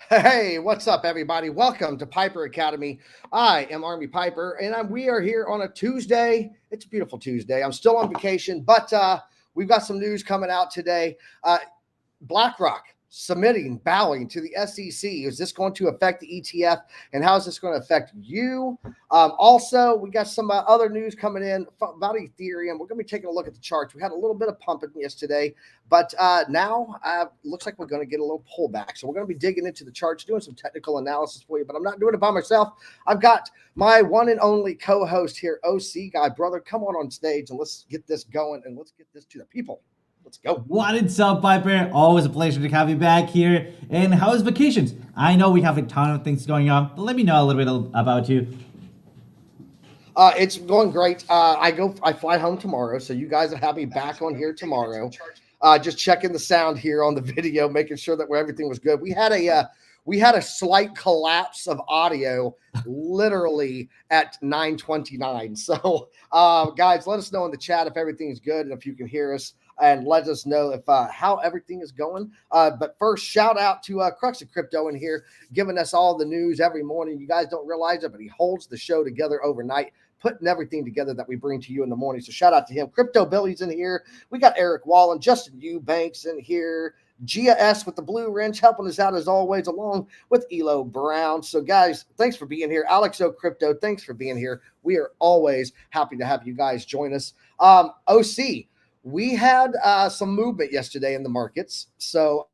Hey, what's up, everybody? Welcome to Piper Academy. I am Army Piper, and we are here on a Tuesday. It's a beautiful Tuesday. I'm still on vacation, but we've got some news coming out today. Blackrock submitting, bowing to the SEC. Is this going to affect the ETF, and how is this going to affect you? Also, we got some other news coming in about Ethereum. We're going to be taking a look at the charts. We had a little bit of pumping yesterday, but now looks like we're going to get a little pullback. So we're going to be digging into the charts, doing some technical analysis for you, but I'm not doing it by myself. I've got my one and only co-host here, OC Guy. Brother, come on stage and let's get this going and let's get this to the people. Let's go. What is up, Piper? Always a pleasure to have you back here. And how is vacations? I know we have a ton of things going on, but let me know a little bit about you. It's going great. I fly home tomorrow, so you guys will have me back on here tomorrow. Just checking the sound here on the video, making sure that everything was good. We had a slight collapse of audio literally at 9:29. So, guys, let us know in the chat if everything's good and if you can hear us, and let us know if how everything is going. But first, shout out to Crux of Crypto in here, giving us all the news every morning. You guys don't realize it, but he holds the show together overnight, putting everything together that we bring to you in the morning. So shout out to him. Crypto Billy's in here. We got Eric Wallen, Justin Eubanks in here. Gia S with the blue wrench helping us out as always, along with Elo Brown. So guys, thanks for being here. Alex O Crypto, thanks for being here. We are always happy to have you guys join us. OC, we had some movement yesterday in the markets. So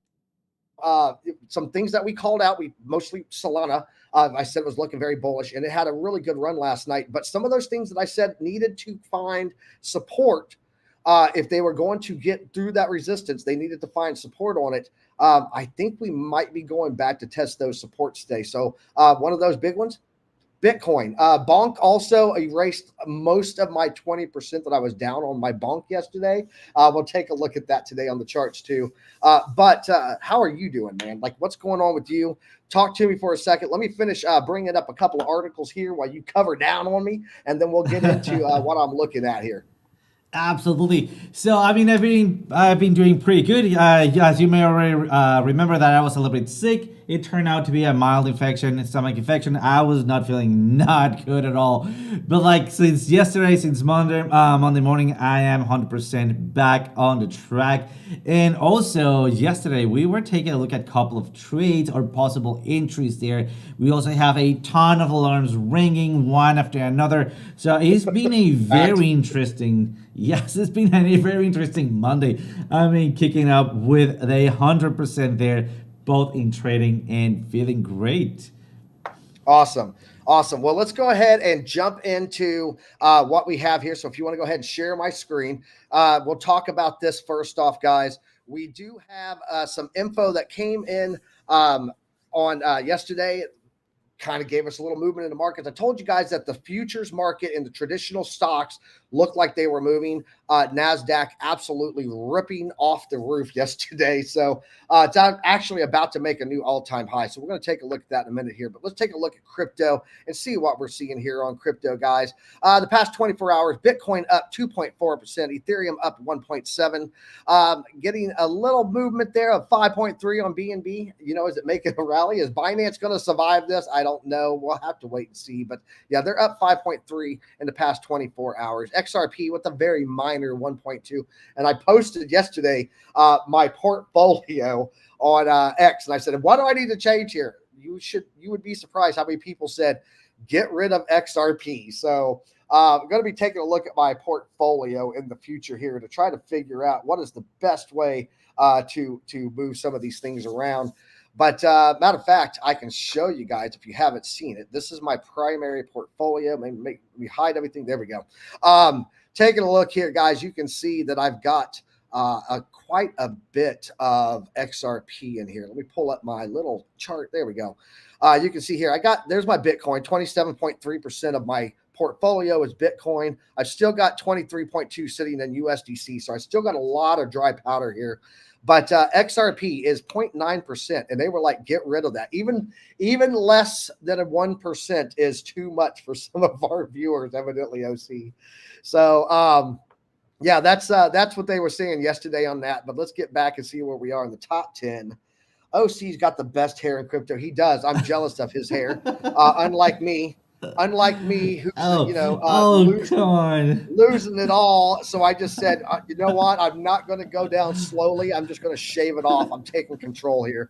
some things that we called out, we mostly Solana, I said was looking very bullish, and it had a really good run last night. But some of those things that I said needed to find support. If they were going to get through that resistance, they needed to find support on it. I think we might be going back to test those supports today. So one of those big ones, Bitcoin. Bonk also erased most of my 20% that I was down on my bonk yesterday. We'll take a look at that today on the charts too. But how are you doing, man? Like, what's going on with you? Talk to me for a second. Let me finish bringing up a couple of articles here while you cover down on me, and then we'll get into what I'm looking at here. Absolutely. So, I've been doing pretty good. As you may already remember that I was a little bit sick. It turned out to be a mild infection, stomach infection. I was not feeling not good at all. But like since yesterday, since Monday morning, I am 100% back on the track. And also yesterday, we were taking a look at a couple of trades or possible entries there. We also have a ton of alarms ringing one after another. So it's been a very interesting. Yes, it's been a very interesting Monday. I mean, kicking up with a 100% there, both in trading and feeling great. Awesome. Well, let's go ahead and jump into what we have here. So if you want to go ahead and share my screen, we'll talk about this first off, guys. We do have some info that came in on yesterday. Kind of gave us a little movement in the markets. I told you guys that the futures market and the traditional stocks looked like they were moving. NASDAQ absolutely ripping off the roof yesterday. So it's actually about to make a new all-time high. So we're going to take a look at that in a minute here. But let's take a look at crypto and see what we're seeing here on crypto, guys. The past 24 hours, Bitcoin up 2.4%, Ethereum up 1.7%, getting a little movement there of 5.3 on BNB. You know, is it making a rally? Is Binance going to survive this? I don't know. We'll have to wait and see. But yeah, they're up 5.3 in the past 24 hours. XRP with a very minor 1.2. And I posted yesterday my portfolio on X, and I said, what do I need to change here? You would be surprised how many people said, get rid of XRP. So I'm going to be taking a look at my portfolio in the future here to try to figure out what is the best way to move some of these things around. But matter of fact, I can show you guys if you haven't seen it. This is my primary portfolio. Maybe we hide everything. There we go. Taking a look here, guys, you can see that I've got quite a bit of XRP in here. Let me pull up my little chart. There we go. You can see here, there's my Bitcoin. 27.3% of my portfolio is Bitcoin. I've still got 23.2 sitting in USDC. So I still got a lot of dry powder here. But XRP is 0.9%, and they were like, get rid of that. Even less than a 1% is too much for some of our viewers, evidently, OC. So, yeah, that's what they were saying yesterday on that. But let's get back and see where we are in the top 10. OC's got the best hair in crypto. He does. I'm jealous of his hair. Unlike me, who's oh, come on. losing it all. So I just said, you know what? I'm not going to go down slowly. I'm just going to shave it off. I'm taking control here.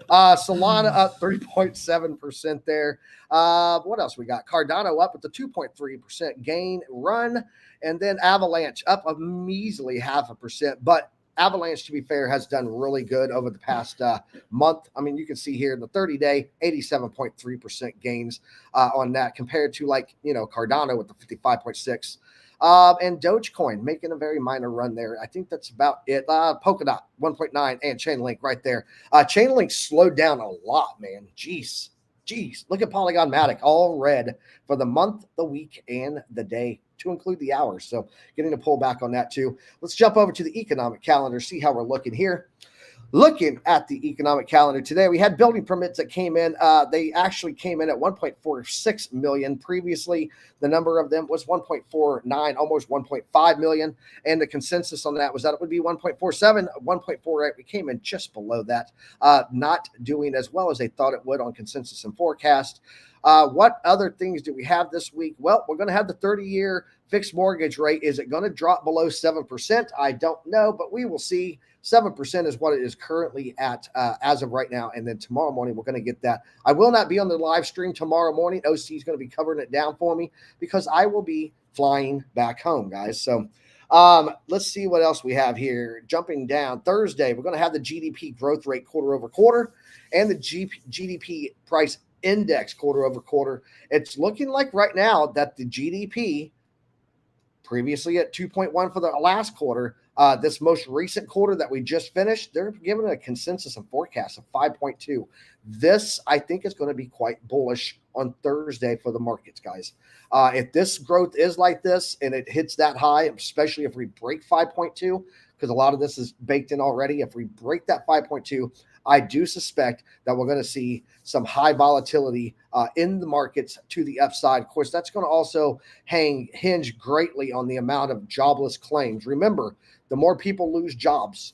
Solana up 3.7% there. What else we got? Cardano up with the 2.3% gain run. And then Avalanche up a measly 0.5%. But Avalanche, to be fair, has done really good over the past month. I mean, you can see here in the 30-day, 87.3% gains on that compared to Cardano with the 55.6. And Dogecoin making a very minor run there. I think that's about it. Polkadot 1.9 and Chainlink right there. Chainlink slowed down a lot, man. Jeez. Look at Polygon Matic, all red for the month, the week, and the day, to include the hours. So getting a pull back on that too. Let's jump over to the economic calendar, see how we're looking here. Looking at the economic calendar today, we had building permits that came in. They actually came in at 1.46 million. Previously, the number of them was 1.49, almost 1.5 million. And the consensus on that was that it would be 1.47, 1.48. We came in just below that, not doing as well as they thought it would on consensus and forecast. What other things do we have this week? Well, we're going to have the 30-year fixed mortgage rate. Is it going to drop below 7%? I don't know, but we will see. 7% is what it is currently at as of right now. And then tomorrow morning, we're going to get that. I will not be on the live stream tomorrow morning. OC is going to be covering it down for me because I will be flying back home, guys. So let's see what else we have here. Jumping down Thursday, we're going to have the GDP growth rate quarter over quarter and the GDP price index quarter over quarter. It's looking like right now that the GDP, previously at 2.1 for the last quarter, this most recent quarter that we just finished, they're giving a consensus and forecast of 5.2. This, I think, is going to be quite bullish on Thursday for the markets, guys. If this growth is like this and it hits that high, especially if we break 5.2, because a lot of this is baked in already, if we break that 5.2, I do suspect that we're going to see some high volatility in the markets to the upside. Of course, that's going to also hinge greatly on the amount of jobless claims. Remember, the more people lose jobs,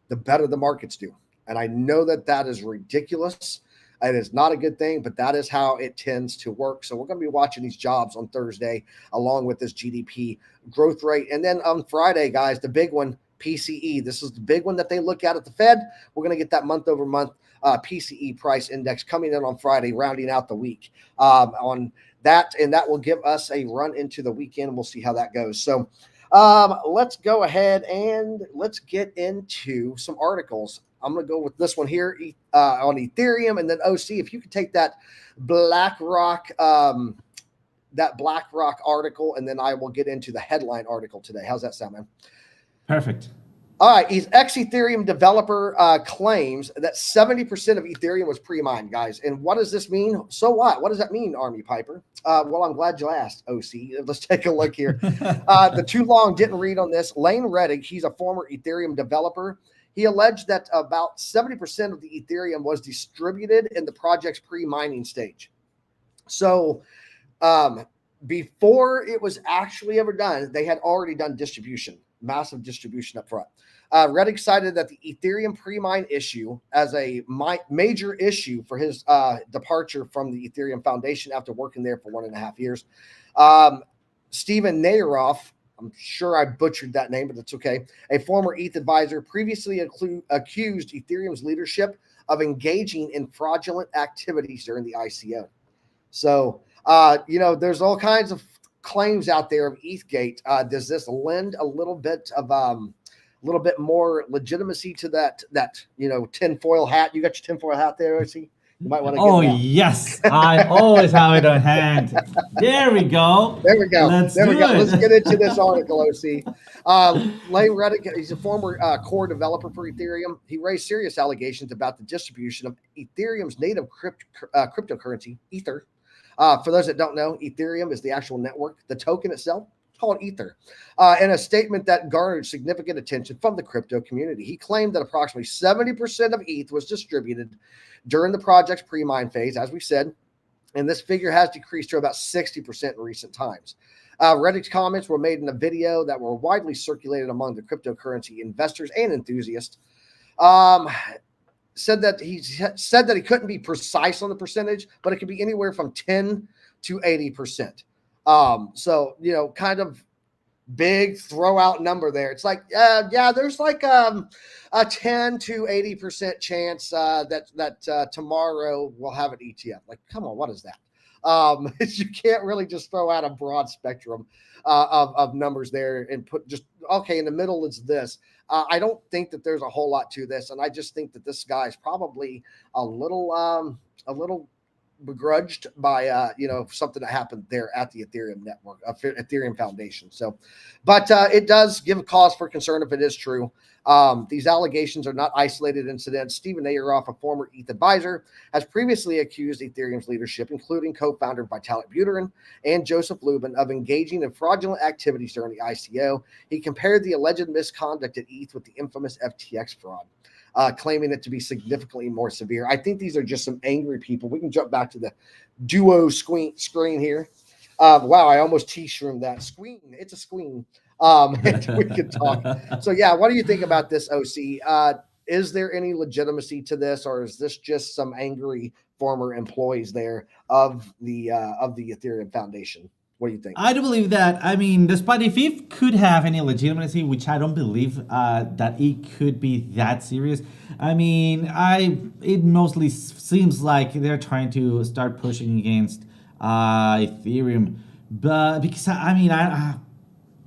the better the markets do. And I know that that is ridiculous. It is not a good thing, but that is how it tends to work. So we're going to be watching these jobs on Thursday, along with this GDP growth rate. And then on Friday, guys, the big one, PCE. This is the big one that they look at the Fed. We're going to get that month over month PCE price index coming in on Friday, rounding out the week on that. And that will give us a run into the weekend. We'll see how that goes. So let's go ahead and let's get into some articles. I'm going to go with this one here on Ethereum, and then OC, if you could take that Blackrock article, and then I will get into the headline article today. How's that sound, man? Perfect. All right. Ethereum developer claims that 70% of Ethereum was pre-mined, guys. And what does this mean? So what? What does that mean, Army Piper? Well, I'm glad you asked, OC. Let's take a look here. The too long didn't read on this. Lane Reddick, he's a former Ethereum developer. He alleged that about 70% of the Ethereum was distributed in the project's pre-mining stage. So before it was actually ever done, they had already done distribution. Massive distribution up front. Reddick cited that the Ethereum pre-mine issue as a major issue for his departure from the Ethereum Foundation after working there for 1.5 years. Stephen Nayeroff, I'm sure I butchered that name, but that's okay, a former ETH advisor, previously accused Ethereum's leadership of engaging in fraudulent activities during the ICO. So, there's all kinds of claims out there of ETHgate. Does this lend a little bit more legitimacy to that tinfoil hat? You got your tinfoil hat there, OC? You might want to. Oh yes, I always have it on hand. There we go. There we go. Let's get into this article, OC. Lane Reddick, he's a former core developer for Ethereum. He raised serious allegations about the distribution of Ethereum's native cryptocurrency, Ether. For those that don't know, Ethereum is the actual network. The token itself is called Ether. In a statement that garnered significant attention from the crypto community, he claimed that approximately 70% of ETH was distributed during the project's pre-mine phase, as we said, and this figure has decreased to about 60% in recent times. Reddick's comments were made in a video that were widely circulated among the cryptocurrency investors and enthusiasts. said that he couldn't be precise on the percentage, but it could be anywhere from 10 to 80%. So kind of big throw out number there. It's like, there's like a 10 to 80% chance that tomorrow we'll have an ETF. Like, come on, what is that? You can't really just throw out a broad spectrum of numbers there and put just, okay, in the middle is this. I don't think that there's a whole lot to this. And I just think that this guy is probably a little begrudged by something that happened there at the Ethereum network, Ethereum Foundation. So, but it does give a cause for concern if it is true. These allegations are not isolated incidents. Stephen Ayeroff, a former ETH advisor, has previously accused Ethereum's leadership, including co-founder Vitalik Buterin and Joseph Lubin, of engaging in fraudulent activities during the ICO. He compared the alleged misconduct at ETH with the infamous FTX fraud, claiming it to be significantly more severe. I think these are just some angry people. We can jump back to the duo screen here. Wow, I almost T-shroomed that. Screen. It's a screen. We can talk. So, yeah, what do you think about this, OC? Is there any legitimacy to this, or is this just some angry former employees there of the Ethereum Foundation? What do you think? I do believe that. I mean, despite if it could have any legitimacy, which I don't believe that it could be that serious. I mean, it mostly seems like they're trying to start pushing against Ethereum, but because I mean,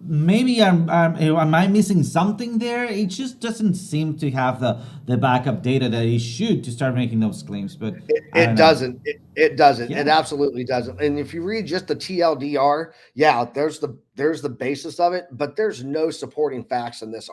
maybe am I missing something there? It just doesn't seem to have the backup data that it should to start making those claims. But it doesn't. It doesn't. Yeah. It absolutely doesn't. And if you read just the TLDR, yeah, there's the basis of it, but there's no supporting facts in this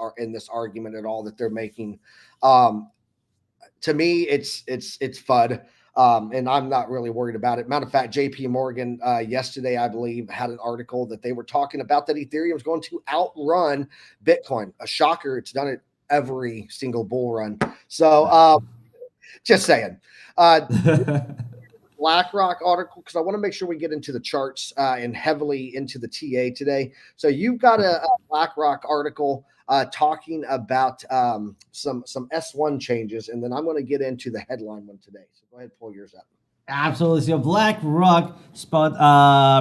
argument at all that they're making. To me, it's FUD. And I'm not really worried about it. Matter of fact, JP Morgan yesterday, I believe, had an article that they were talking about that Ethereum is going to outrun Bitcoin. A shocker. It's done it every single bull run. So just saying. Blackrock article, because I want to make sure we get into the charts and heavily into the TA today. So you've got a Blackrock article talking about some S1 changes, and then I'm going to get into the headline one today. So go ahead, pull yours up. Absolutely. So BlackRock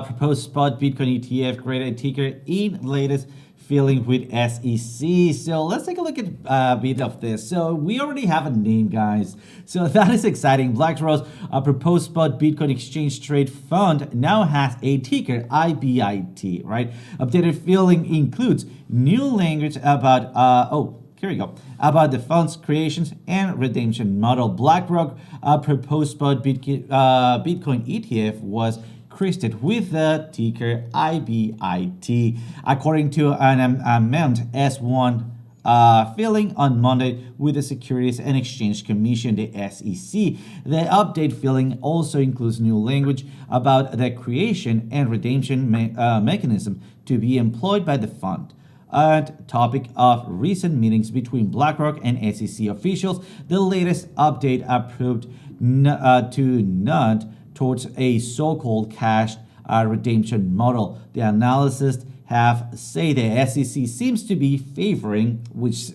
proposed spot Bitcoin ETF created ticker in latest filing with SEC. So let's take a look at a bit of this. So we already have a name, guys. So that is exciting. BlackRock's proposed spot Bitcoin exchange trade fund now has a ticker IBIT, right? Updated filing includes new language about here we go. About the fund's creations and redemption model. BlackRock proposed spot Bitcoin ETF was created with the ticker IBIT. According to an amended S1 filing on Monday with the Securities and Exchange Commission, the SEC. The update filing also includes new language about the creation and redemption mechanism to be employed by the fund. And topic of recent meetings between BlackRock and SEC officials, the latest update approved to nod towards a so-called cash redemption model. The analysts have said the SEC seems to be favoring, which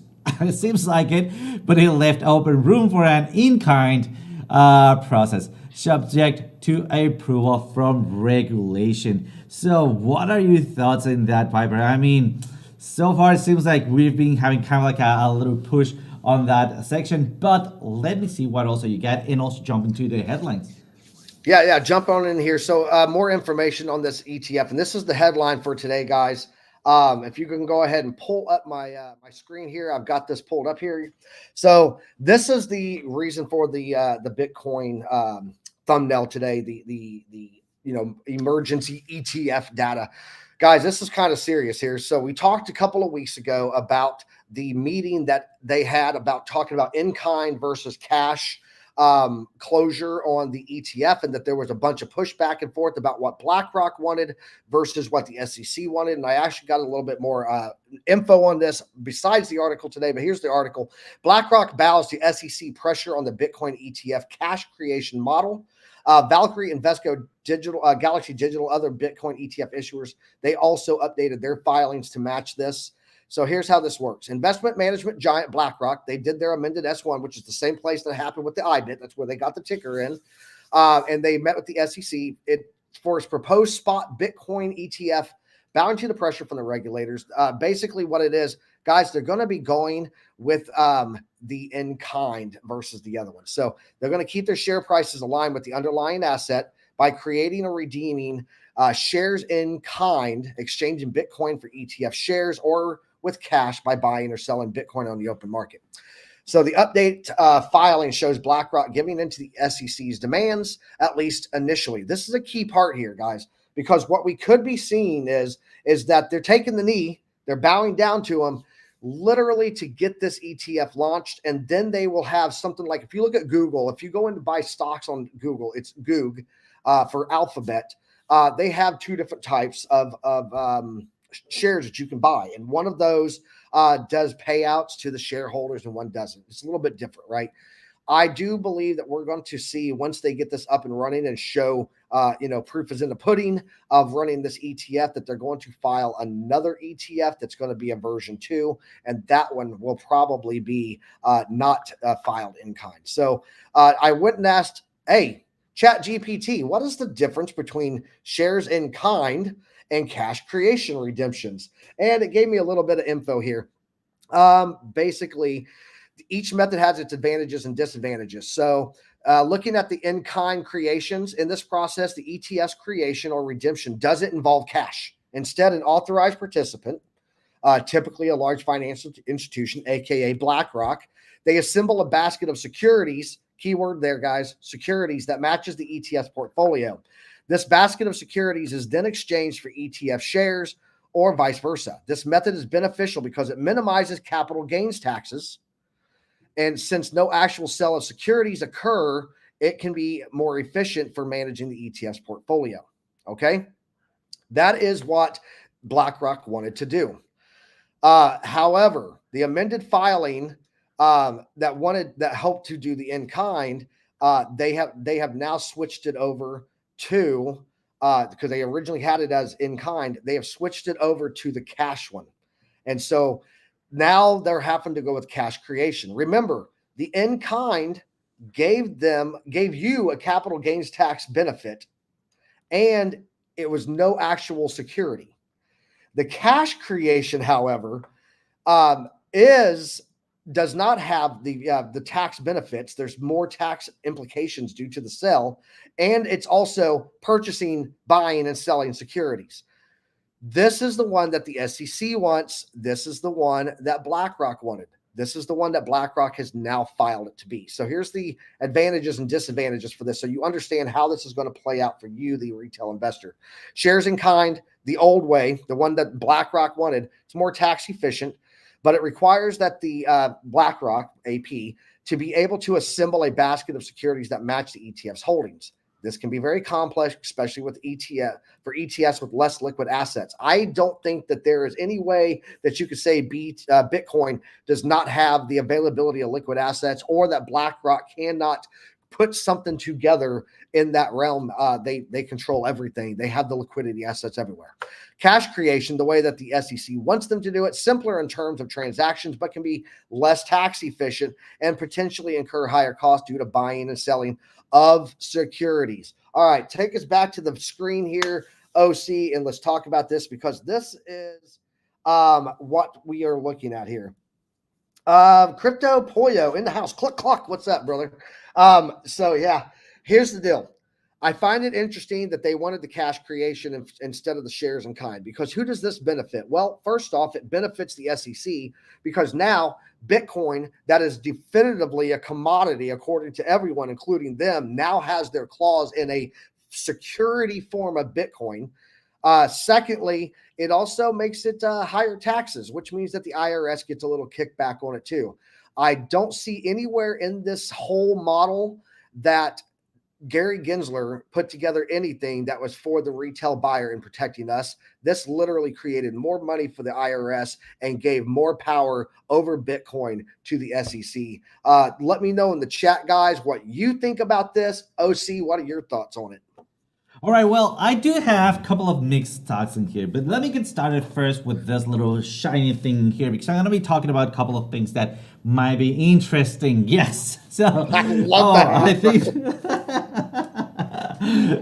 seems like it, but it left open room for an in-kind process subject to approval from regulation. So what are your thoughts on that, Piper? I mean, so far it seems like we've been having kind of like a little push on that section, but let me see what also you get and also jump into the headlines. Yeah, jump on in here. So more information on this ETF, and this is the headline for today, guys. If you can go ahead and pull up my my screen here, I've got this pulled up here. So this is the reason for the Bitcoin thumbnail today. The emergency ETF data, guys. This is kind of serious here. So we talked a couple of weeks ago about the meeting that they had about talking about in-kind versus cash closure on the ETF, and that there was a bunch of push back and forth about what BlackRock wanted versus what the SEC wanted. And I actually got a little bit more info on this besides the article today, but here's the article. BlackRock bows to SEC pressure on the Bitcoin ETF cash creation model. Valkyrie, Invesco, Galaxy Digital, other Bitcoin ETF issuers, they also updated their filings to match this. So here's how this works. Investment management giant BlackRock, they did their amended S1, which is the same place that happened with the IBIT. That's where they got the ticker in. And they met with the SEC for its proposed spot Bitcoin ETF, bowing to the pressure from the regulators. Basically what it is, guys, they're going to be going with the in-kind versus the other one. So they're going to keep their share prices aligned with the underlying asset by creating or redeeming shares in kind, exchanging Bitcoin for ETF shares, or with cash by buying or selling Bitcoin on the open market. So the update filing shows BlackRock giving into the SEC's demands, at least initially. This is a key part here, guys, because what we could be seeing is that they're taking the knee, they're bowing down to them, literally to get this ETF launched, and then they will have something like, if you look at Google, if you go in to buy stocks on Google, it's Goog for Alphabet. They have two different types of shares that you can buy, and one of those does payouts to the shareholders and one doesn't. It's a little bit different, right? I do believe that we're going to see, once they get this up and running and show, proof is in the pudding of running this ETF, that they're going to file another ETF that's going to be a version 2, and that one will probably be not filed in kind. So I went and asked, hey, ChatGPT, what is the difference between shares in kind and cash creation redemptions? And it gave me a little bit of info here. Basically, each method has its advantages and disadvantages. So looking at the in-kind creations, in this process, the ETS creation or redemption doesn't involve cash. Instead, an authorized participant, typically a large financial institution, aka BlackRock, they assemble a basket of securities, keyword there, guys, securities that matches the ETS portfolio. This basket of securities is then exchanged for ETF shares or vice versa. This method is beneficial because it minimizes capital gains taxes. And since no actual sale of securities occur, it can be more efficient for managing the ETS portfolio. Okay. That is what BlackRock wanted to do. However, the amended filing that hoped to do the in-kind, they have now switched it over to, because they originally had it as in-kind, they have switched it over to the cash one. And so now they're having to go with cash creation. Remember, the in-kind gave you a capital gains tax benefit, and it was no actual security. The cash creation, however, does not have the tax benefits. There's more tax implications due to the sale, and it's also purchasing, buying, and selling securities. This is the one that the SEC wants. This is the one that BlackRock wanted. This is the one that BlackRock has now filed it to be. So here's the advantages and disadvantages for this, so you understand how this is going to play out for you, the retail investor. Shares in kind, the old way, the one that BlackRock wanted, it's more tax efficient, but it requires that the BlackRock AP to be able to assemble a basket of securities that match the ETF's holdings. This can be very complex, especially with ETFs with less liquid assets. I don't think that there is any way that you could say Bitcoin does not have the availability of liquid assets, or that BlackRock cannot put something together in that realm. They control everything. They have the liquidity assets everywhere. Cash creation, the way that the SEC wants them to do it, simpler in terms of transactions, but can be less tax efficient and potentially incur higher costs due to buying and selling of securities. All right, take us back to the screen here, OC, and let's talk about this, because this is what we are looking at here. Crypto Pollo in the house. Cluck, cluck. What's up, brother? So yeah, here's the deal. I find it interesting that they wanted the cash creation instead of the shares in kind, because who does this benefit? Well, first off, it benefits the SEC, because now Bitcoin, that is definitively a commodity according to everyone, including them, now has their claws in a security form of Bitcoin. Secondly, it also makes it higher taxes, which means that the IRS gets a little kickback on it too. I don't see anywhere in this whole model that Gary Gensler put together anything that was for the retail buyer and protecting us. This literally created more money for the IRS and gave more power over Bitcoin to the SEC. Let me know in the chat, guys, what you think about this. OC, what are your thoughts on it? All right, well, I do have a couple of mixed stocks in here, but let me get started first with this little shiny thing here because I'm going to be talking about a couple of things that might be interesting. Yes. So, I love that. I think,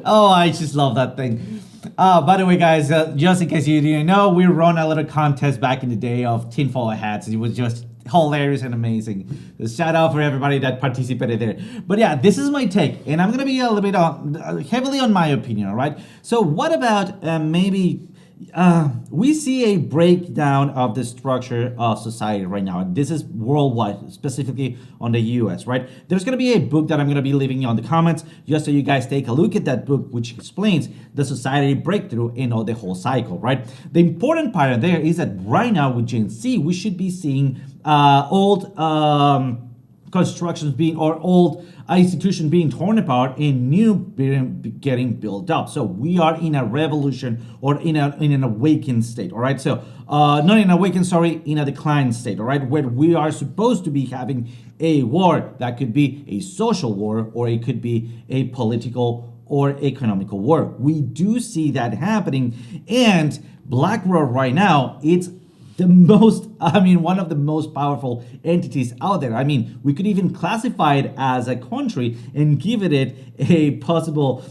oh, I just love that thing. By the way, guys, just in case you didn't know, we run a little contest back in the day of tinfoil hats. It was just hilarious and amazing. So shout out for everybody that participated there. But yeah, this is my take, and I'm gonna be a little bit heavily on my opinion. All right. So what about maybe we see a breakdown of the structure of society right now, and this is worldwide, specifically on the US, right? There's going to be a book that I'm going to be leaving on the comments just so you guys take a look at that book, which explains the society breakthrough and all the whole cycle, right? The important part there is that right now with Gen Z, we should be seeing old constructions being, or old institution being torn apart and new getting built up. So we are in a revolution, or in an awakened state. All right. So not in awakened, sorry, in a decline state. All right, where we are supposed to be having a war that could be a social war, or it could be a political or economical war. We do see that happening, and Blackrock right now, it's one of the most powerful entities out there. I mean, we could even classify it as a country and give it a possible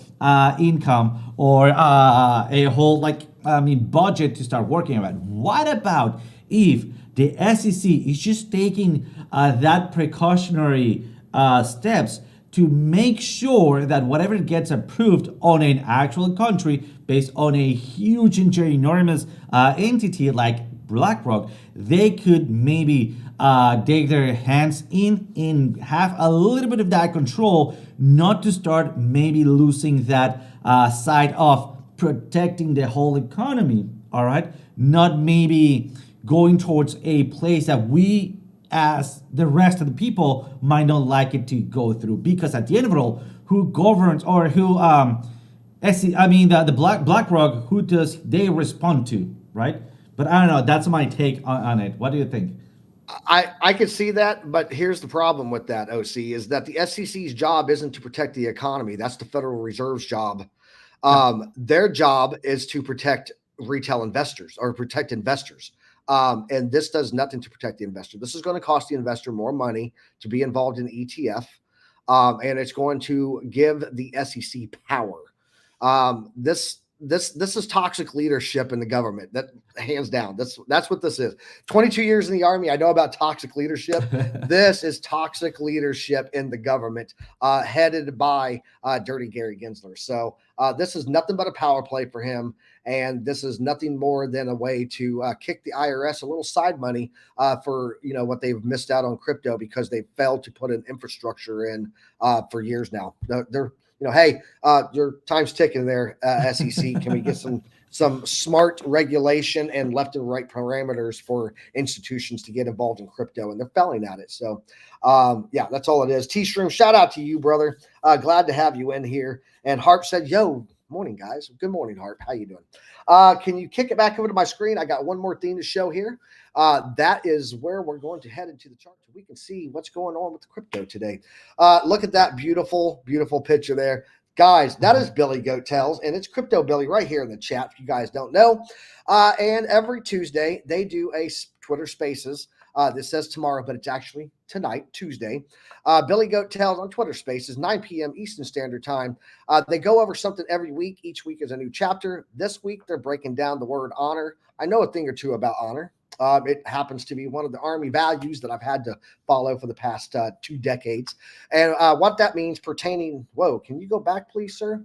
income, or a whole, budget to start working about. What about if the SEC is just taking that precautionary steps to make sure that whatever gets approved on an actual country based on a huge and ginormous entity like BlackRock, they could maybe dig their hands in and have a little bit of that control, not to start maybe losing that side of protecting the whole economy, all right? Not maybe going towards a place that we, as the rest of the people, might not like it to go through. Because at the end of it all, who governs, or who, the BlackRock, who does they respond to, right? But I don't know. That's my take on it. What do you think? I could see that, but here's the problem with that, OC, is that the SEC's job isn't to protect the economy. That's the Federal Reserve's job. Their job is to protect retail investors, or protect investors. And this does nothing to protect the investor. This is going to cost the investor more money to be involved in ETF, and it's going to give the SEC power. This is toxic leadership in the government. That, hands down, that's what this is. 22 years in the Army, I know about toxic leadership. This is toxic leadership in the government, headed by Dirty Gary Gensler. So this is nothing but a power play for him, and this is nothing more than a way to kick the IRS a little side money for what they've missed out on crypto, because they failed to put an infrastructure in for years now. They're hey, your time's ticking there, SEC. Can we get some smart regulation and left and right parameters for institutions to get involved in crypto? And they're failing at it. So, yeah, that's all it is. T-Stream, shout out to you, brother. Glad to have you in here. And Harp said, yo, morning, guys. Good morning, Harp. How you doing? Can you kick it back over to my screen? I got one more thing to show here. That is where we're going to head into the chart so we can see what's going on with the crypto today. Look at that beautiful, beautiful picture there. Guys, that is Billy Goat Tales, and it's Crypto Billy right here in the chat if you guys don't know. And every Tuesday, they do a Twitter Spaces. This says tomorrow, but it's actually tonight, Tuesday. Billy Goat Tales on Twitter Spaces, 9 p.m. Eastern Standard Time. They go over something every week. Each week is a new chapter. This week, they're breaking down the word honor. I know a thing or two about honor. It happens to be one of the Army values that I've had to follow for the past 2 decades. And what that means pertaining, whoa, can you go back, please, sir?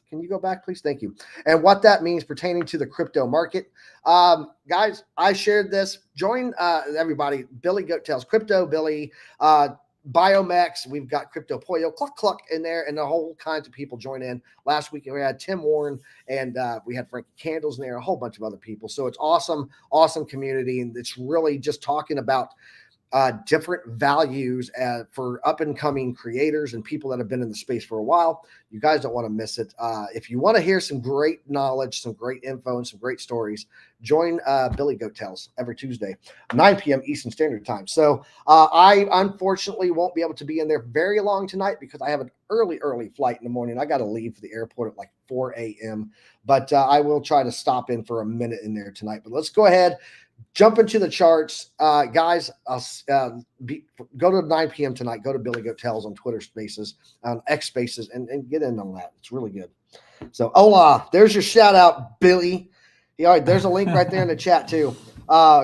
Can you go back, please? Thank you. And what that means pertaining to the crypto market. Guys, I shared this. Join everybody. Billy Goat Tales, Crypto Billy, Biomex. We've got Crypto Pollo, Cluck Cluck in there, and a whole kinds of people join in. Last week we had Tim Warren, and we had Frankie Candles in there, a whole bunch of other people. So it's awesome, awesome community, and it's really just talking about different values for up and coming creators and people that have been in the space for a while. You guys don't want to miss it. If you want to hear some great knowledge, some great info, and some great stories, join Billy Goat Tales every Tuesday, 9 p.m. Eastern Standard Time. So I unfortunately won't be able to be in there very long tonight because I have an early flight in the morning. I got to leave for the airport at like 4 a.m. But I will try to stop in for a minute in there tonight. But let's go ahead. Jump into the charts, guys. I'll go to 9 p.m. tonight. Go to Billy Goat Tales on Twitter Spaces, on X Spaces, and get in on that. It's really good. So, hola, there's your shout out, Billy. All right, there's a link right there in the chat too.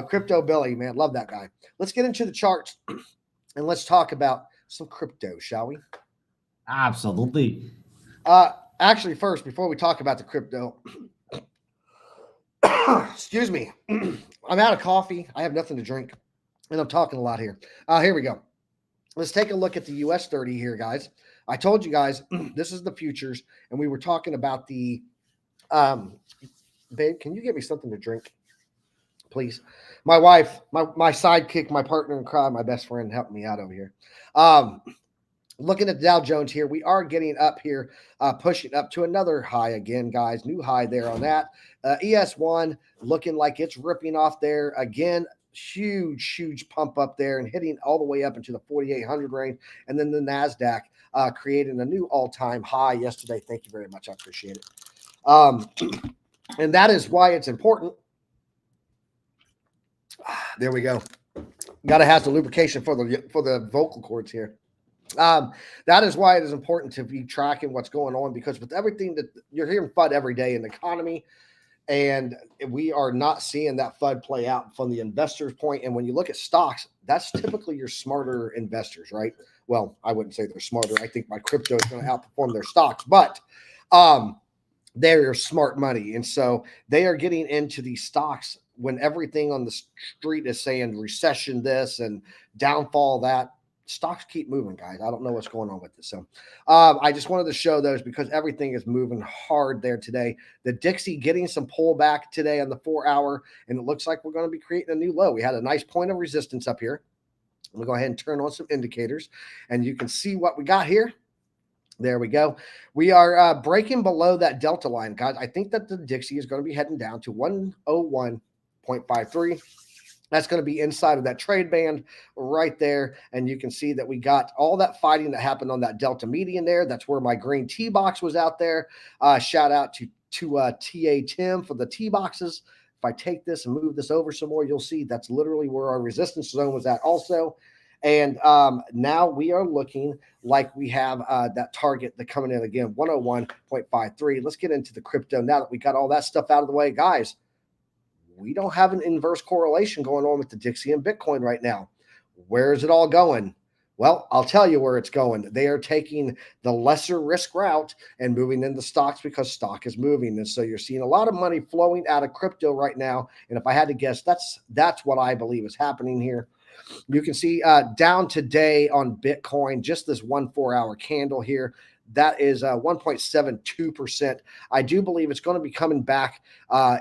Crypto Billy, man, love that guy. Let's get into the charts and let's talk about some crypto, shall we? Absolutely. Actually, first, before we talk about the crypto. Excuse me. I'm out of coffee. I have nothing to drink, and I'm talking a lot here. Here we go. Let's take a look at the US 30 here, guys. I told you guys this is the futures, and we were talking about the babe, can you get me something to drink, please? My wife, my sidekick, my partner in crime, my best friend, helped me out over here. Looking at Dow Jones here, we are getting up here, pushing up to another high again, guys. New high there on that. ES1 looking like it's ripping off there again. Huge pump up there and hitting all the way up into the 4,800 range. And then the NASDAQ creating a new all-time high yesterday. Thank you very much. I appreciate it. And that is why it's important. There we go. Got to have the lubrication for the vocal cords here. That is why it is important to be tracking what's going on, because with everything that you're hearing FUD every day in the economy, and we are not seeing that FUD play out from the investor's point. And when you look at stocks, that's typically your smarter investors, right? Well, I wouldn't say they're smarter. I think my crypto is going to outperform their stocks, but they're smart money. And so they are getting into these stocks when everything on the street is saying recession this and downfall that. Stocks keep moving, guys. I don't know what's going on with this. So I just wanted to show those because everything is moving hard there today. The Dixie getting some pullback today on the 4 hour, and it looks like we're going to be creating a new low. We had a nice point of resistance up here. I'm going to go ahead and turn on some indicators, and you can see what we got here. There we go. We are breaking below that delta line, guys. I think that the Dixie is going to be heading down to 101.53. That's going to be inside of that trade band right there. And you can see that we got all that fighting that happened on that delta median there. That's where my green T box was out there. Shout out to TA Tim for the T boxes. If I take this and move this over some more, you'll see that's literally where our resistance zone was at also. And now we are looking like we have that target that coming in again, 101.53. Let's get into the crypto now that we got all that stuff out of the way, guys. We don't have an inverse correlation going on with the Dixie and Bitcoin right now. Where is it all going? Well, I'll tell you where it's going. They are taking the lesser risk route and moving into stocks because stock is moving. And so you're seeing a lot of money flowing out of crypto right now. And if I had to guess, that's what I believe is happening here. You can see down today on Bitcoin, just this 1 4-hour candle here. That is 1.72%. I do believe it's going to be coming back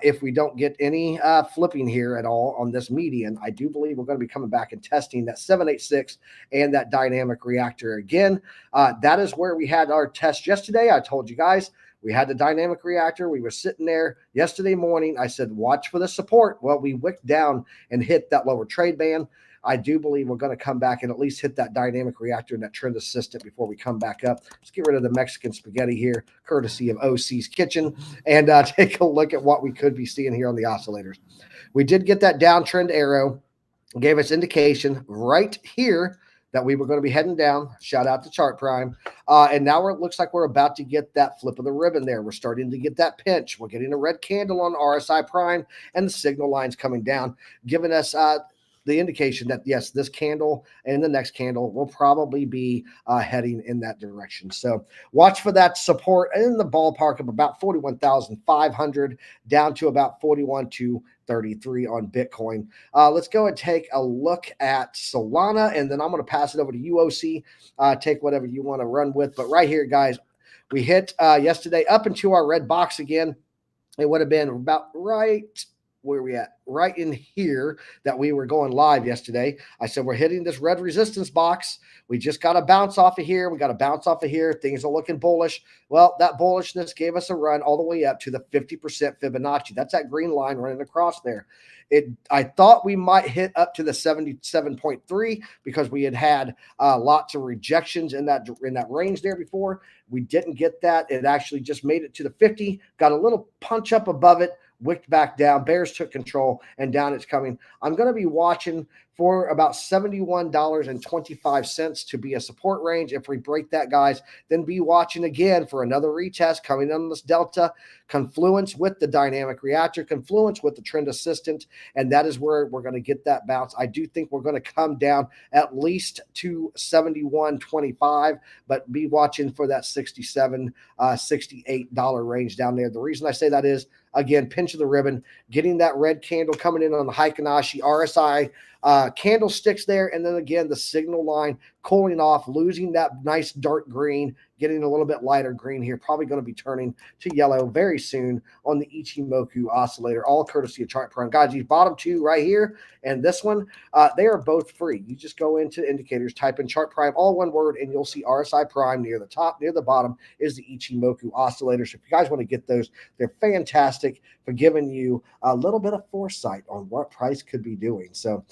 if we don't get any flipping here at all on this median. I do believe we're going to be coming back and testing that 786 and that dynamic reactor again. That is where we had our test yesterday. I told you guys we had the dynamic reactor. We were sitting there yesterday morning. I said, watch for the support. Well, we wicked down and hit that lower trade band. I do believe we're going to come back and at least hit that dynamic reactor and that trend assistant before we come back up. Let's get rid of the Mexican spaghetti here, courtesy of OC's Kitchen, and take a look at what we could be seeing here on the oscillators. We did get that downtrend arrow, gave us indication right here that we were going to be heading down. Shout out to Chart Prime. And now it looks like we're about to get that flip of the ribbon there. We're starting to get that pinch. We're getting a red candle on RSI Prime, and the signal line's coming down, giving us the indication that, yes, this candle and the next candle will probably be heading in that direction. So watch for that support in the ballpark of about 41,500 down to about 41,233 on Bitcoin. Let's go and take a look at Solana, and then I'm going to pass it over to UOC. Take whatever you want to run with. But right here, guys, we hit yesterday up into our red box again. It would have been about right where we at? Right in here that we were going live yesterday. I said, we're hitting this red resistance box. We just got to bounce off of here. We got to bounce off of here. Things are looking bullish. Well, that bullishness gave us a run all the way up to the 50% Fibonacci. That's that green line running across there. I thought we might hit up to the 77.3 because we had lots of rejections in that range there before. We didn't get that. It actually just made it to the 50, got a little punch up above it, wicked back down. Bears took control, and down it's coming. I'm going to be watching for about $71.25 to be a support range. If we break that, guys, then be watching again for another retest coming on this delta, confluence with the dynamic reactor, confluence with the trend assistant, and that is where we're going to get that bounce. I do think we're going to come down at least to 71.25, but be watching for that $67, $68 range down there. The reason I say that is, again, pinch of the ribbon, getting that red candle coming in on the Heikinashi RSI candlesticks there, and then again the signal line cooling off, losing that nice dark green, getting a little bit lighter green here, probably going to be turning to yellow very soon on the Ichimoku oscillator, all courtesy of Chart Prime. Guys, these bottom two right here and this one, they are both free. You just go into indicators, type in Chart Prime, all one word, and you'll see RSI Prime near the top. Near the bottom is the Ichimoku oscillator. So if you guys want to get those, they're fantastic for giving you a little bit of foresight on what price could be doing. So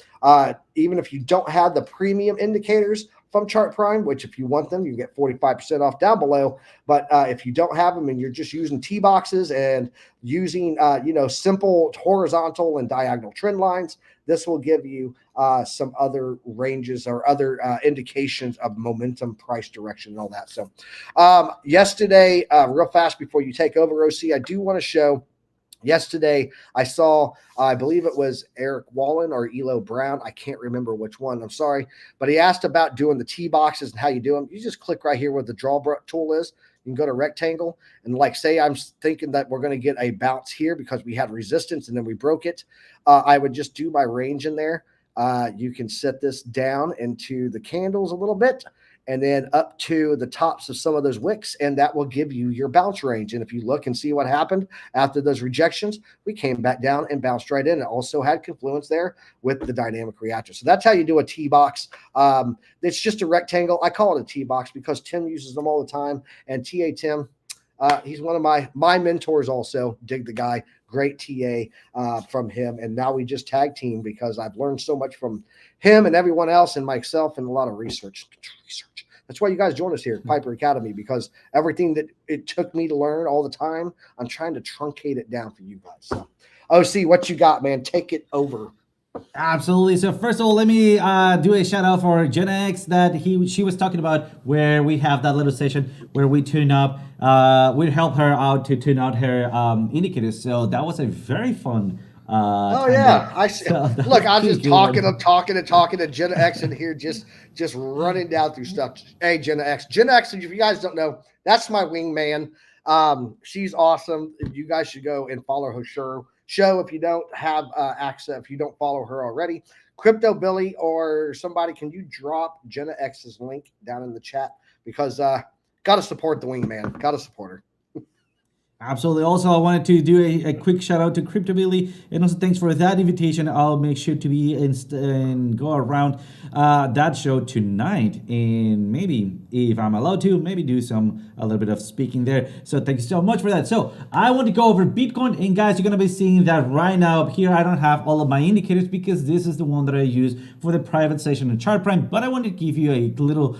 even if you don't have the premium indicators from Chart Prime, which if you want them, you get 45% off down below. But if you don't have them and you're just using T-boxes and using, simple horizontal and diagonal trend lines, this will give you some other ranges or other indications of momentum, price direction, and all that. So yesterday, real fast before you take over, OC, I do want to show. Yesterday, I saw, I believe it was Eric Wallen or Elo Brown. I can't remember which one. I'm sorry. But he asked about doing the T-boxes and how you do them. You just click right here where the draw tool is. You can go to rectangle. And like say I'm thinking that we're going to get a bounce here because we had resistance and then we broke it. I would just do my range in there. You can set this down into the candles a little bit, and then up to the tops of some of those wicks, and that will give you your bounce range. And if you look and see what happened after those rejections, we came back down and bounced right in. It also had confluence there with the dynamic reactor. So that's how you do a T-box. It's just a rectangle. I call it a T-box because Tim uses them all the time, and TA Tim, he's one of my mentors also. Dig the guy. Great TA from him. And now we just tag team because I've learned so much from him and everyone else and myself and a lot of research. That's why you guys join us here at Piper Academy, because everything that it took me to learn all the time, I'm trying to truncate it down for you guys. So, OC, what you got, man? Take it over. Absolutely. So first of all, let me do a shout out for Jenna X that she was talking about, where we have that little session where we tune up, we help her out to tune out her indicators. So that was a very fun. Oh yeah, I see. So, look, I was just talking to Jenna X in here, just running down through stuff. Hey, Jenna X, if you guys don't know, that's my wingman. She's awesome. You guys should go and follow her show if you don't have access, if you don't follow her already. Crypto Billy or somebody, can you drop Jenna X's link down in the chat? Because got to support the wingman. Got to support her. Absolutely. Also, I wanted to do a quick shout out to Crypto Billy, and also thanks for that invitation. I'll make sure to be and go around that show tonight, and maybe if I'm allowed to, maybe do a little bit of speaking there. So thank you so much for that. So I want to go over Bitcoin, and guys, you're gonna be seeing that right now up here. I don't have all of my indicators because this is the one that I use for the private session in Chart Prime, but I want to give you a little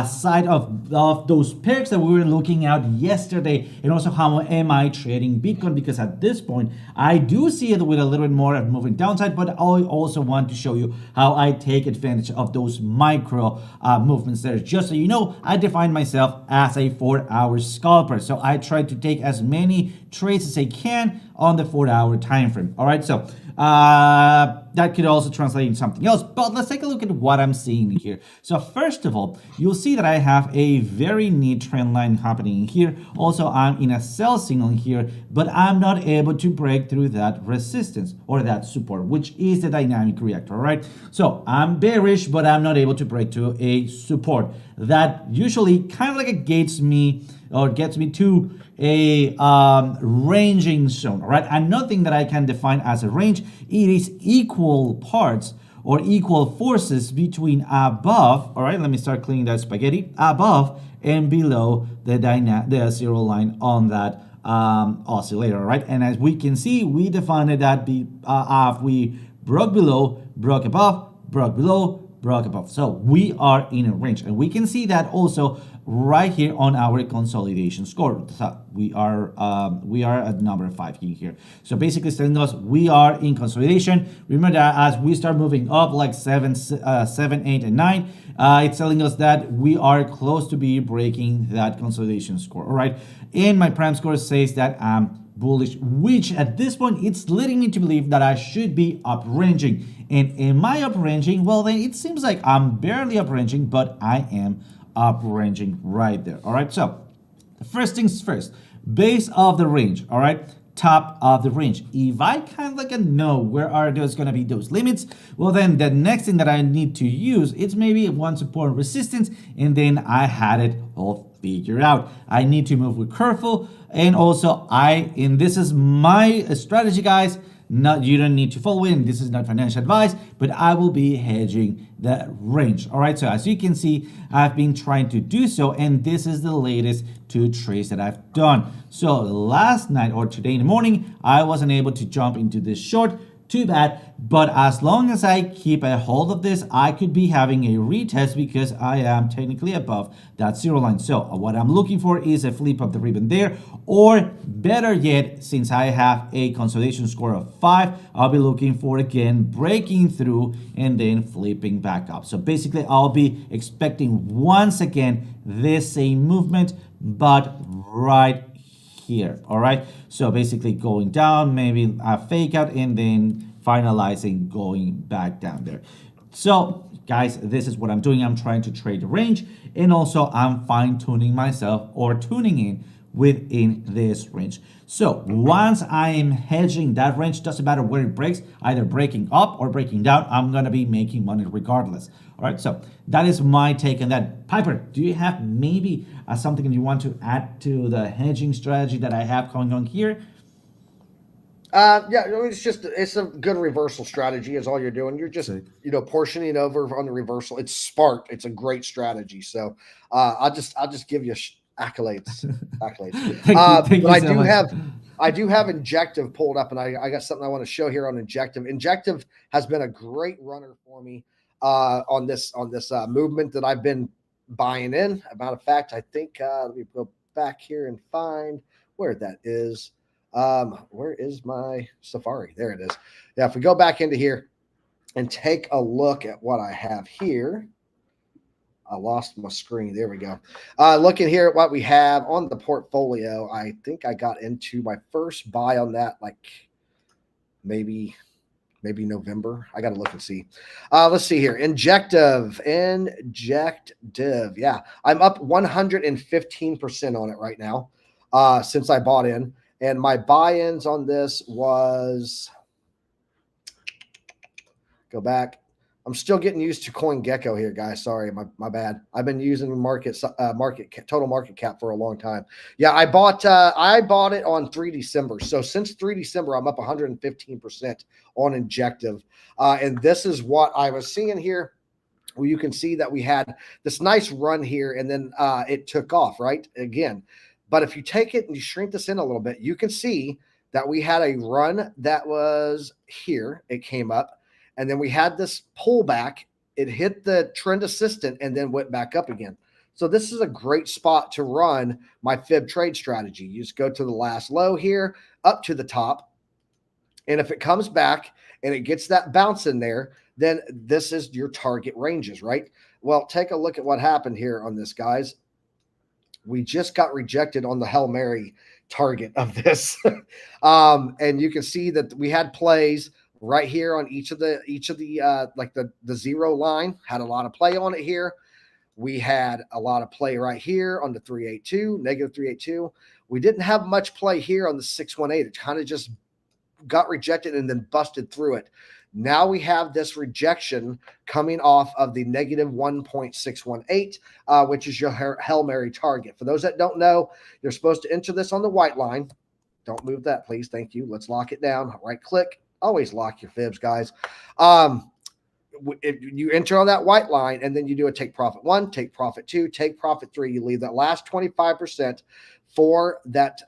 side of those pairs that we were looking at yesterday, and also how am I trading Bitcoin, because at this point I do see it with a little bit more of moving downside, but I also want to show you how I take advantage of those micro movements there. Just so you know, I define myself as a 4-hour scalper, so I try to take as many trades as I can on the 4-hour time frame. All right, so that could also translate into something else, but let's take a look at what I'm seeing here. So first of all, you'll see that I have a very neat trend line happening here. Also, I'm in a sell signal here, but I'm not able to break through that resistance or that support, which is the dynamic reactor. All right, so I'm bearish, but I'm not able to break through a support that usually kind of like gates me or gets me to a ranging zone. All right, and nothing that I can define as a range. It is equal parts or equal forces between above. All right, let me start cleaning that spaghetti. Above and below the zero line on that oscillator. All right, and as we can see, we defined it that we broke below, broke above, broke below, broke above. So we are in a range, and we can see that also right here on our consolidation score. So we are at number 5 here. So basically, it's telling us we are in consolidation. Remember that as we start moving up, like 7, 8, and 9, it's telling us that we are close to be breaking that consolidation score. All right, and my prime score says that I'm bullish, which at this point it's leading me to believe that I should be up ranging. And am I up ranging? Well, then it seems like I'm barely up ranging, but I am up ranging right there. All right, so first things first, base of the range. All right, top of the range. If I kind of like know where are those going to be those limits, well, then the next thing that I need to use is maybe one support and resistance, and then I had it all figured out. I need to move with careful, and also and this is my strategy, guys. You don't need to follow it. This is not financial advice, but I will be hedging the range. All right. So as you can see, I've been trying to do so, and this is the latest 2 trades that I've done. So last night or today in the morning, I wasn't able to jump into this short. Too bad, but as long as I keep a hold of this, I could be having a retest because I am technically above that zero line. So what I'm looking for is a flip of the ribbon there, or better yet, since I have a consolidation score of 5, I'll be looking for again breaking through and then flipping back up. So basically, I'll be expecting once again this same movement, but right here. All right, so basically going down, maybe a fake out, and then finalizing going back down there. So guys, this is what I'm doing. I'm trying to trade the range, and also I'm fine-tuning myself or tuning in within this range. So once I am hedging that range, doesn't matter where it breaks, either breaking up or breaking down, I'm gonna be making money regardless. All right, so that is my take on that. Piper, do you have maybe something you want to add to the hedging strategy that I have going on here? Yeah, it's a good reversal strategy is all you're doing. You're just, portioning over on the reversal. It's smart. It's a great strategy. So I'll just give you accolades. Thank you But I so do much. I do have Injective pulled up, and I got something I want to show here on Injective. Injective has been a great runner for me on this movement that I've been buying in. Matter of fact, I think let me go back here and find where that is. Where is my Safari? There it is. Yeah, if we go back into here and take a look at what I have here. I lost my screen. There we go. Looking here at what we have on the portfolio, I think I got into my first buy on that like maybe November. I got to look and see. Let's see here. Injective. Yeah, I'm up 115% on it right now since I bought in. And my buy-ins on this was, go back. I'm still getting used to CoinGecko here, guys. Sorry, my bad. I've been using total market cap for a long time. Yeah, I bought it on 3 December. So since 3 December, I'm up 115% on Injective. And this is what I was seeing here. Well, you can see that we had this nice run here, and then it took off, right? Again. But if you take it and you shrink this in a little bit, you can see that we had a run that was here. It came up. And then we had this pullback. It hit the trend assistant and then went back up again. So this is a great spot to run my fib trade strategy. You just go to the last low here, up to the top. And if it comes back and it gets that bounce in there, then this is your target ranges, right? Well, take a look at what happened here on this, guys. We just got rejected on the Hail Mary target of this. And you can see that we had plays right here on each of the like the zero line had a lot of play on it here. We had a lot of play right here on the 382, negative 382. We didn't have much play here on the 618. It kind of just got rejected and then busted through it. Now we have this rejection coming off of the negative 1.618, which is your Hail Mary target. For those that don't know, you're supposed to enter this on the white line. Don't move that, please. Thank you. Let's lock it down. Right click. Always lock your fibs, guys. If you enter on that white line, and then you do a take profit 1, take profit 2, take profit 3, you leave that last 25% for that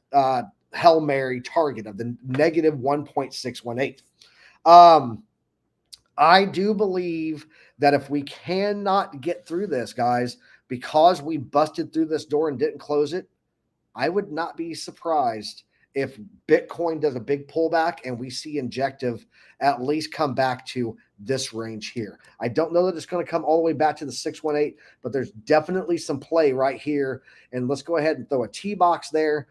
Hail Mary target of the negative 1.618. I do believe that if we cannot get through this, guys, because we busted through this door and didn't close it, I would not be surprised if Bitcoin does a big pullback and we see Injective at least come back to this range here. I don't know that it's going to come all the way back to the 618, but there's definitely some play right here. And let's go ahead and throw a T box there.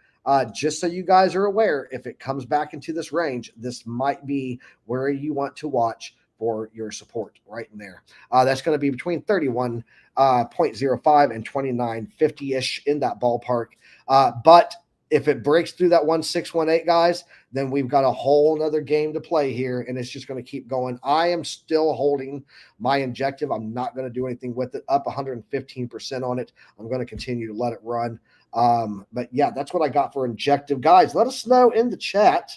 Just so you guys are aware, if it comes back into this range, this might be where you want to watch for your support right in there. That's going to be between 31.05 and 29.50-ish in that ballpark. But if it breaks through that 1618, guys, then we've got a whole nother game to play here, and it's just going to keep going. I am still holding my Injective. I'm not going to do anything with it. Up 115% on it. I'm going to continue to let it run. But yeah, that's what I got for Injective. Guys, let us know in the chat.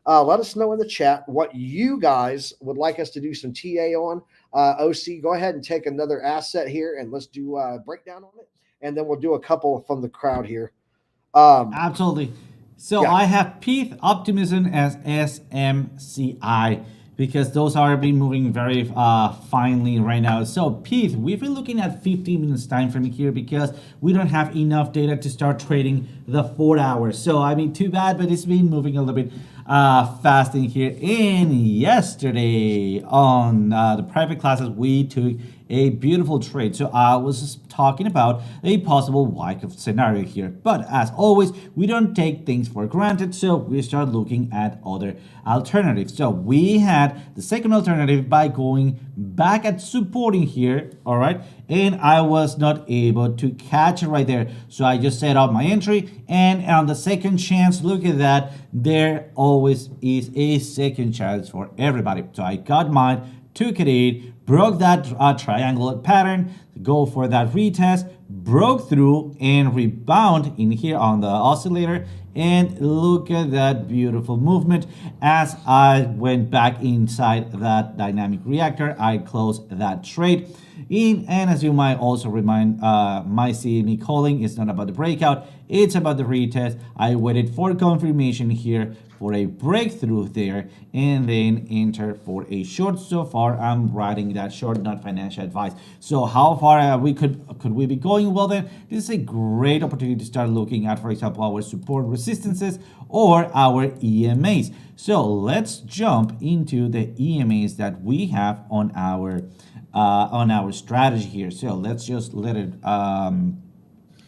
Let us know in the chat what you guys would like us to do some TA on. OC, go ahead and take another asset here, and let's do a breakdown on it, and then we'll do a couple from the crowd here. Absolutely. So yeah. I have PETH, Optimism as SMCI because those are been moving very finely right now. So PETH, we've been looking at 15 minutes time frame here because we don't have enough data to start trading the 4 hours. So I mean, too bad, but it's been moving a little bit fast in here. And yesterday on the private classes, we took a beautiful trade. So I was just talking about a possible Wyckoff scenario here. But as always, we don't take things for granted. So we start looking at other alternatives. So we had the second alternative by going back at supporting here. All right. And I was not able to catch it right there. So I just set up my entry. And on the second chance, look at that. There always is a second chance for everybody. So I got mine, took it in, broke that triangular pattern, go for that retest, broke through and rebound in here on the oscillator. And look at that beautiful movement. As I went back inside that dynamic reactor, I closed that trade. And as you might also remind, my CME calling is not about the breakout, it's about the retest. I waited for confirmation here for a breakthrough there and then enter for a short. So far I'm writing that short, not financial advice. So how far could we be going? Well, then this is a great opportunity to start looking at, for example, our support resistances or our EMAs. So let's jump into the EMAs that we have on our strategy here. So let's just let it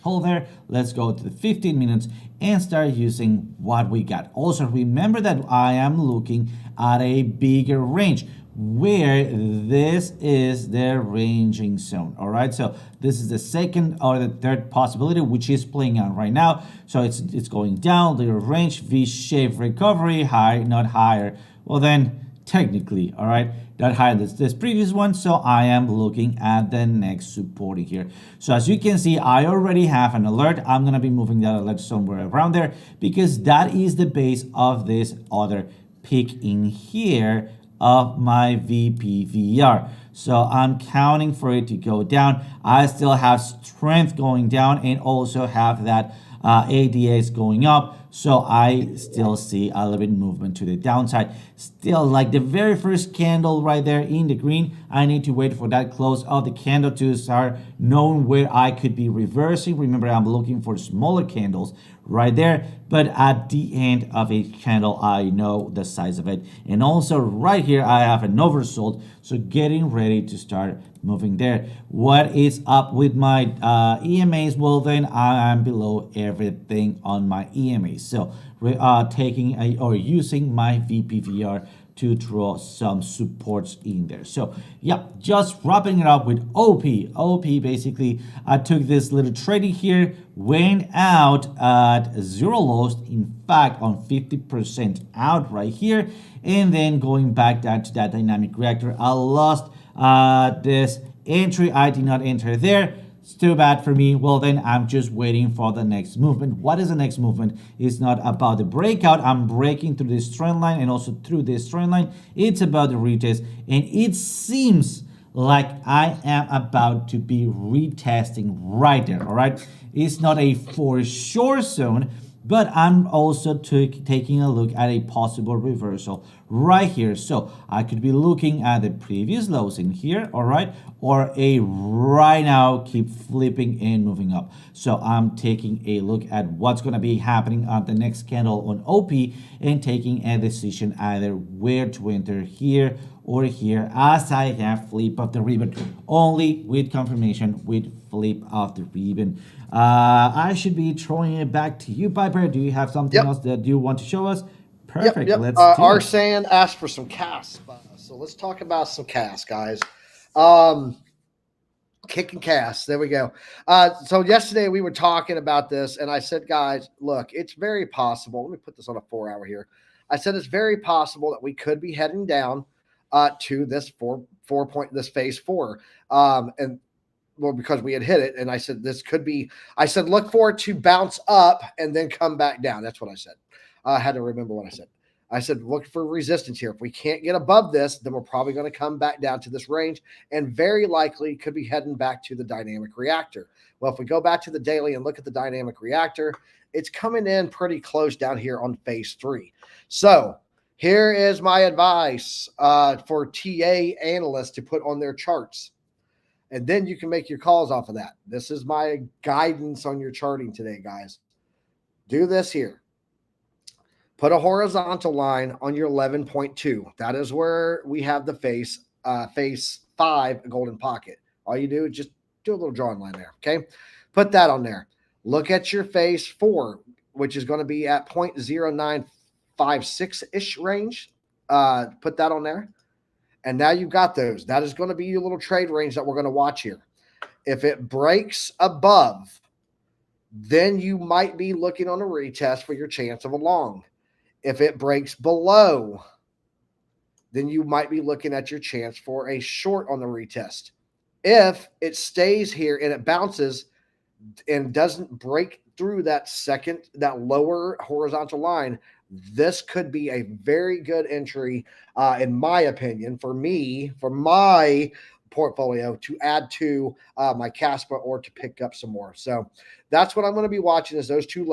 hold there. Let's go to the 15 minutes and start using what we got. Also, remember that I am looking at a bigger range where this is the ranging zone. All right, so this is the second or the third possibility which is playing out right now. So it's going down the range, V-shaped recovery, high, not higher. Well, then technically, all right, that higher than this previous one. So I am looking at the next support here. So as you can see, I already have an alert. I'm gonna be moving that alert somewhere around there because that is the base of this other peak in here of my VPVR. So I'm counting for it to go down. I still have strength going down and also have that ADS going up. So I still see a little bit movement to the downside. Still, like the very first candle right there in the green, I need to wait for that close of the candle to start knowing where I could be reversing. Remember, I'm looking for smaller candles right there, but at the end of a candle, I know the size of it. And also right here, I have an oversold, so getting ready to start moving there. What is up with my EMAs? Well, then I am below everything on my EMAs. So taking or using my VPVR to draw some supports in there. So yeah, just wrapping it up with OP. OP basically took this little trading here, went out at zero loss, in fact on 50% out right here, and then going back down to that dynamic reactor. I lost this entry. I did not enter there. It's too bad for me. Well, then I'm just waiting for the next movement. What is the next movement? It's not about the breakout. I'm breaking through this trend line and also through this trend line. It's about the retest, and it seems like I am about to be retesting right there. All right, it's not a for sure zone, but I'm also taking a look at a possible reversal right here. So I could be looking at the previous lows in here, all right, or a right now keep flipping and moving up. So I'm taking a look at what's going to be happening on the next candle on OP and taking a decision either where to enter, here or here, as I have flip of the ribbon, only with confirmation with flip of the ribbon. I should be throwing it back to you, Piper. Do you have something else that you want to show us? Perfect. Yep. Let's do it. Arsan asked for some CAS. So let's talk about some CAS, guys. Kicking CAS. There we go. So yesterday we were talking about this, and I said, guys, look, it's very possible. Let me put this on a 4-hour here. I said it's very possible that we could be heading down to this this phase 4. And well, because we had hit it, and I said this could be. I said look for it to bounce up and then come back down. That's what I said. I had to remember what I said. I said look for resistance here. If we can't get above this, then we're probably going to come back down to this range, and very likely could be heading back to the dynamic reactor. Well, if we go back to the daily and look at the dynamic reactor, it's coming in pretty close down here on phase 3. So here is my advice for TA analysts to put on their charts. And then you can make your calls off of that. This is my guidance on your charting today, guys. Do this here. Put a horizontal line on your 11.2. That is where we have the phase 5 golden pocket. All you do is just do a little drawing line there, okay? Put that on there. Look at your phase 4, which is going to be at 0.0956-ish range. Put that on there. And now you've got those. That is going to be your little trade range that we're going to watch here. If it breaks above, then you might be looking on a retest for your chance of a long. If it breaks below, then you might be looking at your chance for a short on the retest. If it stays here and it bounces and doesn't break through that lower horizontal line, this could be a very good entry, in my opinion, for my portfolio to add to my Caspa or to pick up some more. So that's what I'm going to be watching, is those two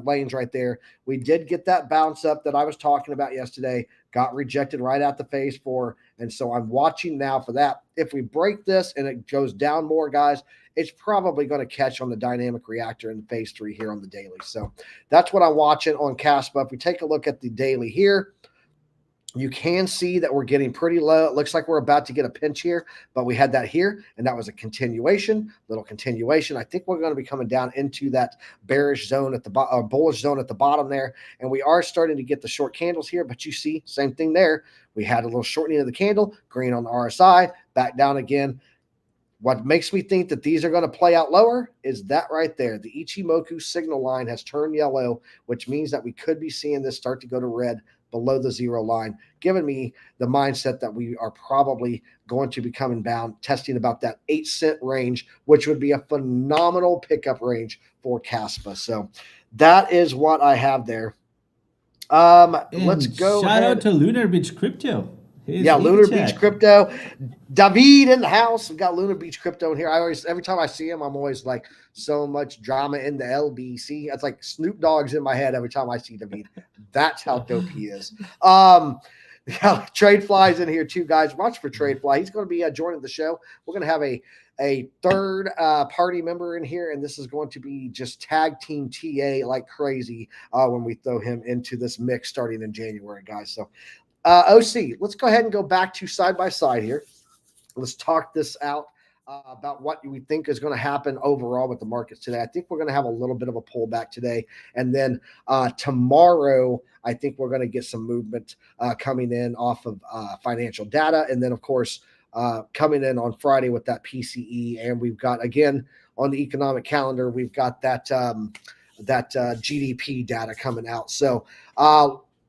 lanes right there. We did get that bounce up that I was talking about yesterday, got rejected right at the phase 4. And so I'm watching now for that. If we break this and it goes down more, guys, it's probably going to catch on the dynamic reactor in phase 3 here on the daily. So that's what I'm watching on Caspa. If we take a look at the daily here, you can see that we're getting pretty low. It looks like we're about to get a pinch here, but we had that here, and that was a little continuation. I think we're going to be coming down into that bearish zone at the bullish zone at the bottom there, and we are starting to get the short candles here, but you see, same thing there. We had a little shortening of the candle, green on the RSI, back down again. What makes me think that these are going to play out lower is that right there. The Ichimoku signal line has turned yellow, which means that we could be seeing this start to go to red below the 0 line, giving me the mindset that we are probably going to be coming down, testing about that 8-cent range, which would be a phenomenal pickup range for Caspa. So that is what I have there. Let's go. Shout out to Lunar Beach Crypto. Lunar Beach Crypto. David in the house. We got Lunar Beach Crypto in here. Every time I see him, I'm always like, so much drama in the LBC. It's like Snoop Dogg's in my head every time I see David. That's how dope he is. Trade Fly's in here too, guys. Watch for Trade Fly. He's going to be joining the show. We're going to have a third party member in here, and this is going to be just tag team TA like crazy when we throw him into this mix starting in January, guys. So OC, let's go ahead and go back to side by side here. Let's talk this out. about what we think is going to happen overall with the markets today. I think we're going to have a little bit of a pullback today. And then tomorrow, I think we're going to get some movement coming in off of financial data. And then, of course, coming in on Friday with that PCE. And we've got, again, on the economic calendar, we've got that GDP data coming out. So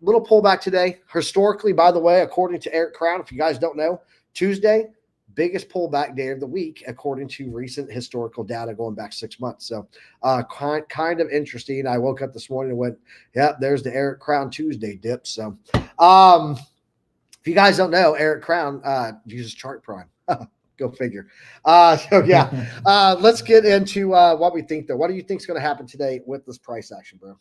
little pullback today. Historically, by the way, according to Eric Crown, if you guys don't know, Tuesday, biggest pullback day of the week, according to recent historical data going back 6 months. So kind of interesting. I woke up this morning and went, yep, there's the Eric Crown Tuesday dip. So if you guys don't know, Eric Crown uses Chart Prime. Go figure. Let's get into what we think, though. What do you think is going to happen today with this price action, bro?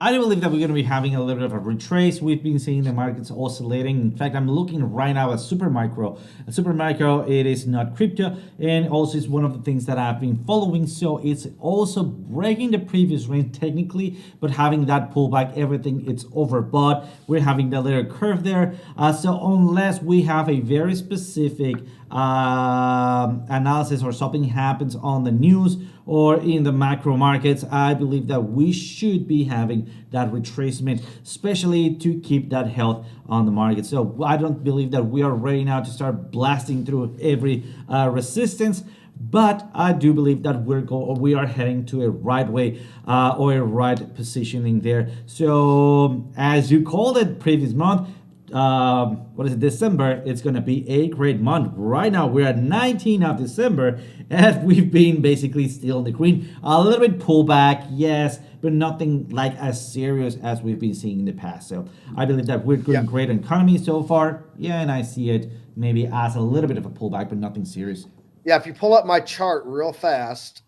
I do believe that we're going to be having a little bit of a retrace. We've been seeing the markets oscillating. In fact, I'm looking right now at Supermicro. Supermicro, it is not crypto, and also it's one of the things that I've been following. So it's also breaking the previous range technically, but having that pullback, everything it's overbought. We're having the little curve there. So unless we have a very specific analysis or something happens on the news or in the macro markets, I believe that we should be having that retracement, especially to keep that health on the market. So I don't believe that we are ready now to start blasting through every resistance, but I do believe that we are heading to a right way or a right positioning there. So as you called it previous month, December, it's going to be a great month. Right now we're at 19 of December and we've been basically still in the green. A little bit pullback, yes, but nothing like as serious as we've been seeing in the past. So I believe that we're doing great in economy so far. Yeah, and I see it maybe as a little bit of a pullback, but nothing serious. Yeah, if you pull up my chart real fast,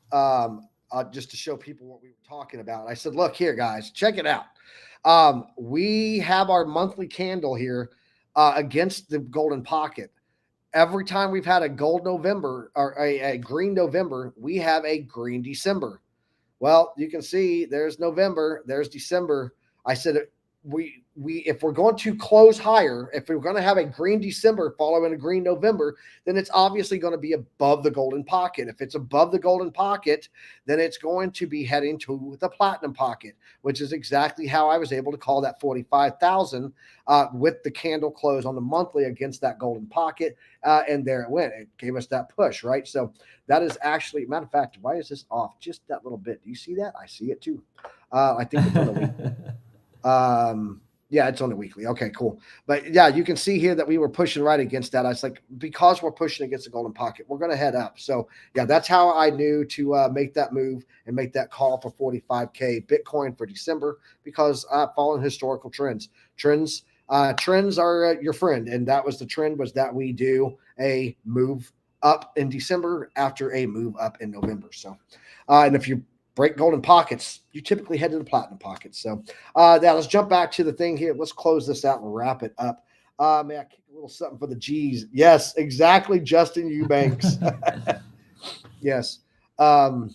just to show people what we were talking about, I said, look here, guys, check it out. We have our monthly candle here against the golden pocket. Every time we've had a gold November or a green November, we have a green December. Well, you can see there's November, there's December. I said we if we're going to close higher, if we're going to have a green December following a green November, then it's obviously going to be above the golden pocket. If it's above the golden pocket, then it's going to be heading to the platinum pocket, which is exactly how I was able to call that 45,000 with the candle close on the monthly against that golden pocket. And there it went. It gave us that push, right? So that is actually, matter of fact, why is this off just that little bit? Do you see that? I see it too. I think it's on the week. Yeah, it's on the weekly. Okay, cool. But yeah, you can see here that we were pushing right against that. I was like, because we're pushing against the golden pocket, we're going to head up. So yeah, that's how I knew to make that move and make that call for 45K Bitcoin for December, because following historical trends. Trends are your friend. And that was the trend, was that we do a move up in December after a move up in November. So, and if you break golden pockets, you typically head to the platinum pockets. So now let's jump back to the thing here. Let's close this out and wrap it up. May I kick a little something for the G's? Yes, exactly, Justin Eubanks. Yes. Man,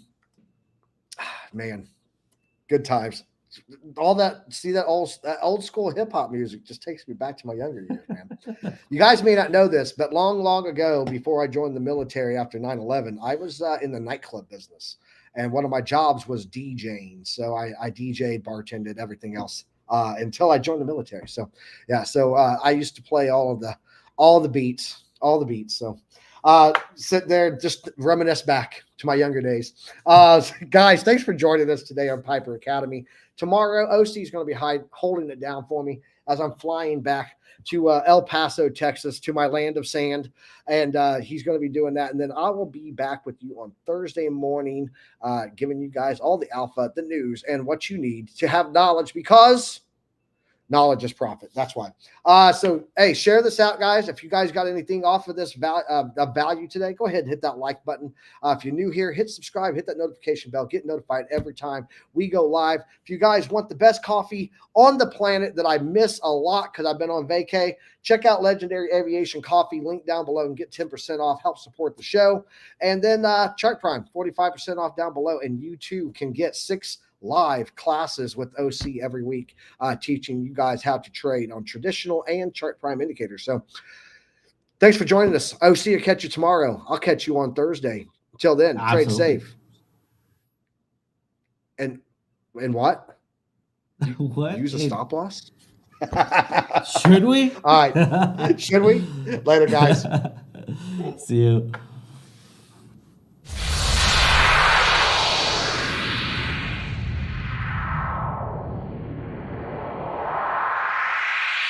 good times. All that, see that old school hip hop music just takes me back to my younger years, man. You guys may not know this, but long ago, before I joined the military after 9/11, I was in the nightclub business. And one of my jobs was DJing. So I DJ'd, bartended, everything else until I joined the military. So yeah, so I used to play all the beats. So sit there, just reminisce back to my younger days. Guys, thanks for joining us today on Piper Academy. Tomorrow, OC is going to be holding it down for me as I'm flying back to El Paso, Texas, to my land of sand. And he's going to be doing that. And then I will be back with you on Thursday morning, giving you guys all the alpha, the news, and what you need to have knowledge, because knowledge is profit. That's why. So, hey, share this out, guys. If you guys got anything off of this value today, go ahead and hit that like button. If you're new here, hit subscribe, hit that notification bell, get notified every time we go live. If you guys want the best coffee on the planet that I miss a lot because I've been on vacay, check out Legendary Aviation Coffee, link down below, and get 10% off. Help support the show. And then Chart Prime, 45% off down below. And you too can get 6 live classes with OC every week, teaching you guys how to trade on traditional and Chart Prime indicators. So Thanks for joining us. I'll see you, catch you tomorrow. I'll catch you on Thursday. Until then, trade safe. And what? What? Use a stop loss? Should we? All right. Should we? Later, guys. See you.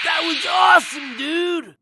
That was awesome, dude!